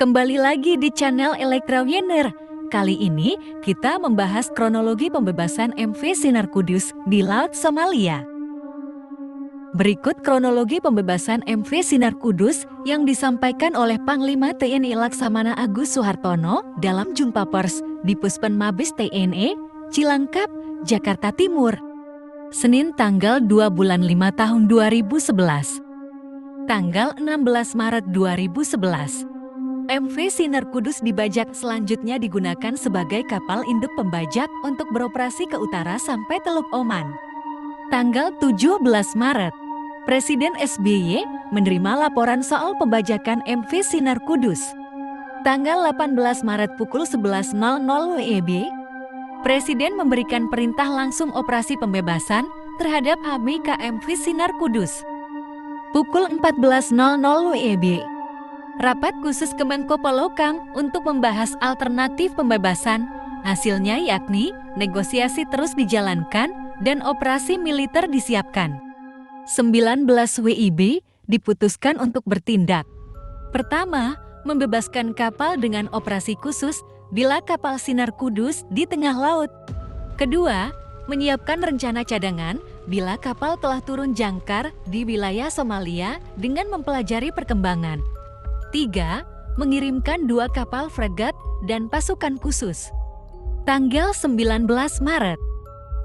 Kembali lagi di channel Elektrawiner. Kali ini kita membahas kronologi pembebasan MV Sinar Kudus di Laut Somalia. Berikut kronologi pembebasan MV Sinar Kudus yang disampaikan oleh Panglima TNI Laksamana Agus Suhartono dalam jumpa pers di Puspen Mabes TNI, Cilangkap, Jakarta Timur. Senin tanggal 2 bulan 5 tahun 2011. Tanggal 16 Maret 2011. MV Sinar Kudus dibajak selanjutnya digunakan sebagai kapal induk pembajak untuk beroperasi ke utara sampai Teluk Oman. Tanggal 17 Maret, Presiden SBY menerima laporan soal pembajakan MV Sinar Kudus. Tanggal 18 Maret pukul 11.00 WIB, Presiden memberikan perintah langsung operasi pembebasan terhadap ABK MV Sinar Kudus. Pukul 14.00 WIB, rapat khusus Kemenko Polhukam untuk membahas alternatif pembebasan. Hasilnya yakni negosiasi terus dijalankan dan operasi militer disiapkan. 19 WIB diputuskan untuk bertindak. Pertama, membebaskan kapal dengan operasi khusus bila kapal Sinar Kudus di tengah laut. Kedua, menyiapkan rencana cadangan bila kapal telah turun jangkar di wilayah Somalia dengan mempelajari perkembangan. 3. Mengirimkan 2 kapal fregat dan pasukan khusus. Tanggal 19 Maret,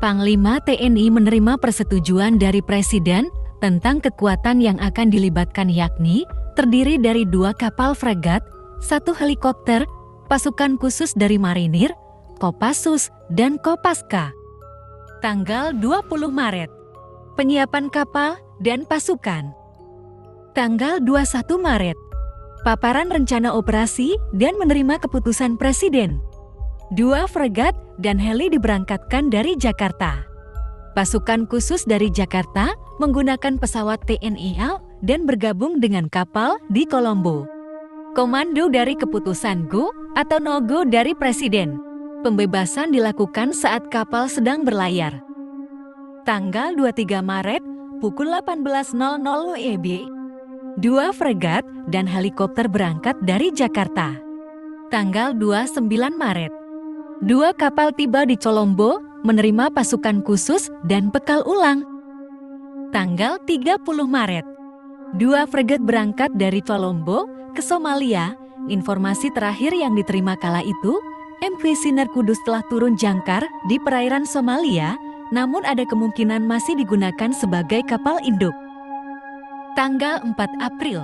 Panglima TNI menerima persetujuan dari Presiden tentang kekuatan yang akan dilibatkan, yakni terdiri dari 2 kapal fregat, 1 helikopter, pasukan khusus dari Marinir, Kopassus, dan Kopaska. Tanggal 20 Maret, penyiapan kapal dan pasukan. Tanggal 21 Maret, paparan rencana operasi dan menerima keputusan Presiden. 2 fregat dan heli diberangkatkan dari Jakarta. Pasukan khusus dari Jakarta menggunakan pesawat TNI AL dan bergabung dengan kapal di Kolombo. Komando dari keputusan go atau no go dari Presiden. Pembebasan dilakukan saat kapal sedang berlayar. Tanggal 23 Maret pukul 18.00 WIB. 2 fregat dan helikopter berangkat dari Jakarta. Tanggal 29 Maret, 2 kapal tiba di Colombo menerima pasukan khusus dan bekal ulang. Tanggal 30 Maret, 2 fregat berangkat dari Colombo ke Somalia. Informasi terakhir yang diterima kala itu, MV Sinar Kudus telah turun jangkar di perairan Somalia, namun ada kemungkinan masih digunakan sebagai kapal induk. Tanggal 4 April,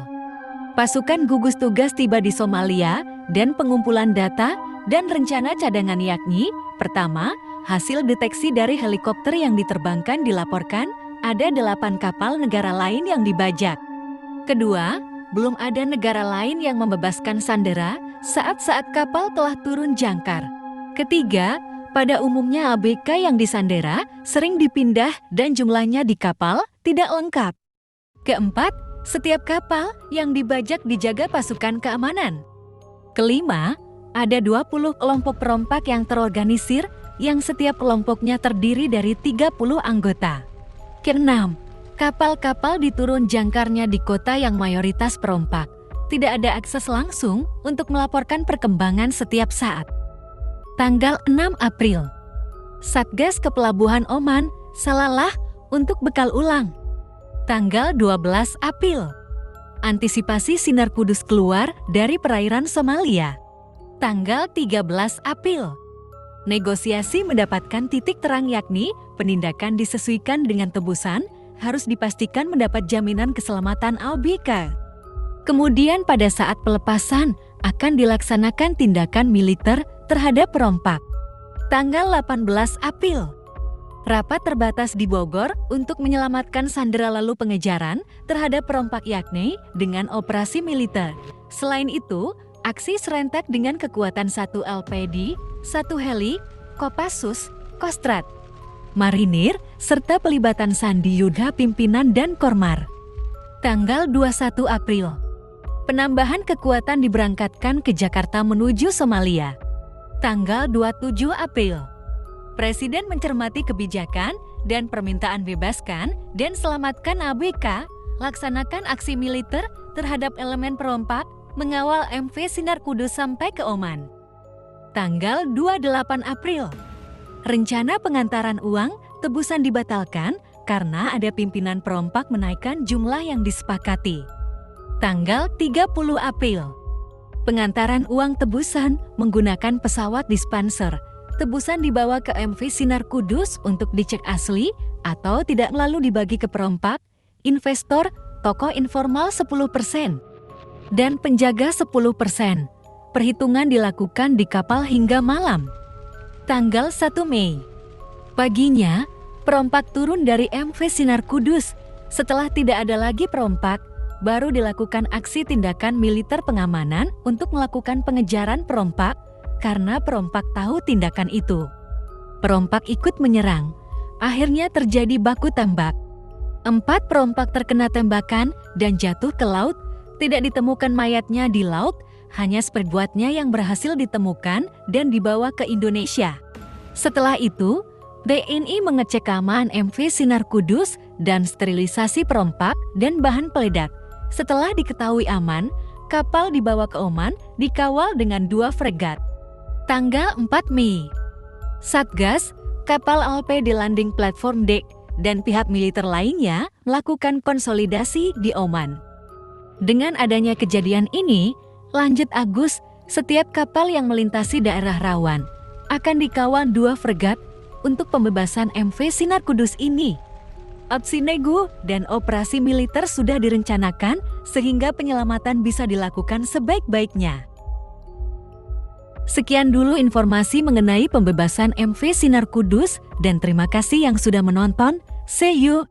pasukan gugus tugas tiba di Somalia dan pengumpulan data dan rencana cadangan, yakni pertama, hasil deteksi dari helikopter yang diterbangkan dilaporkan ada 8 kapal negara lain yang dibajak. Kedua, belum ada negara lain yang membebaskan sandera saat kapal telah turun jangkar. Ketiga, pada umumnya ABK yang disandera sering dipindah dan jumlahnya di kapal tidak lengkap. Keempat, setiap kapal yang dibajak dijaga pasukan keamanan. Kelima, ada 20 kelompok perompak yang terorganisir yang setiap kelompoknya terdiri dari 30 anggota. Keenam, kapal-kapal diturun jangkarnya di kota yang mayoritas perompak. Tidak ada akses langsung untuk melaporkan perkembangan setiap saat. Tanggal 6 April, Satgas ke Pelabuhan Oman, Salalah untuk bekal ulang. Tanggal 12 April, antisipasi Sinar Kudus keluar dari perairan Somalia. Tanggal 13 April, negosiasi mendapatkan titik terang, yakni penindakan disesuaikan dengan tebusan, harus dipastikan mendapat jaminan keselamatan ABK. Kemudian pada saat pelepasan akan dilaksanakan tindakan militer terhadap perompak. Tanggal 18 April, rapat terbatas di Bogor untuk menyelamatkan sandera lalu pengejaran terhadap perompak, yakni dengan operasi militer. Selain itu, aksi serentak dengan kekuatan 1 LPD, 1 heli, Kopassus, Kostrat, Marinir, serta pelibatan Sandi Yudha pimpinan dan Kormar. Tanggal 21 April, penambahan kekuatan diberangkatkan ke Jakarta menuju Somalia. Tanggal 27 April, Presiden mencermati kebijakan dan permintaan bebaskan dan selamatkan ABK, laksanakan aksi militer terhadap elemen perompak mengawal MV Sinar Kudus sampai ke Oman. Tanggal 28 April, rencana pengantaran uang tebusan dibatalkan karena ada pimpinan perompak menaikkan jumlah yang disepakati. Tanggal 30 April, pengantaran uang tebusan menggunakan pesawat dispenser. Tebusan dibawa ke MV Sinar Kudus untuk dicek asli atau tidak lalu dibagi ke perompak, investor, tokoh informal 10%, dan penjaga 10%. Perhitungan dilakukan di kapal hingga malam. Tanggal 1 Mei, paginya, perompak turun dari MV Sinar Kudus. Setelah tidak ada lagi perompak, baru dilakukan aksi tindakan militer pengamanan untuk melakukan pengejaran perompak karena perompak tahu tindakan itu. Perompak ikut menyerang. Akhirnya terjadi baku tembak. 4 perompak terkena tembakan dan jatuh ke laut. Tidak ditemukan mayatnya di laut, hanya seperbuatnya yang berhasil ditemukan dan dibawa ke Indonesia. Setelah itu, TNI mengecek keamanan MV Sinar Kudus dan sterilisasi perompak dan bahan peledak. Setelah diketahui aman, kapal dibawa ke Oman dikawal dengan 2 fregat. Tanggal 4 Mei, Satgas, kapal Alpe di landing platform dek, dan pihak militer lainnya melakukan konsolidasi di Oman. Dengan adanya kejadian ini, lanjut Agus, setiap kapal yang melintasi daerah rawan akan dikawal 2 fregat untuk pembebasan MV Sinar Kudus ini. Opsi nego dan operasi militer sudah direncanakan sehingga penyelamatan bisa dilakukan sebaik-baiknya. Sekian dulu informasi mengenai pembebasan MV Sinar Kudus dan terima kasih yang sudah menonton. See you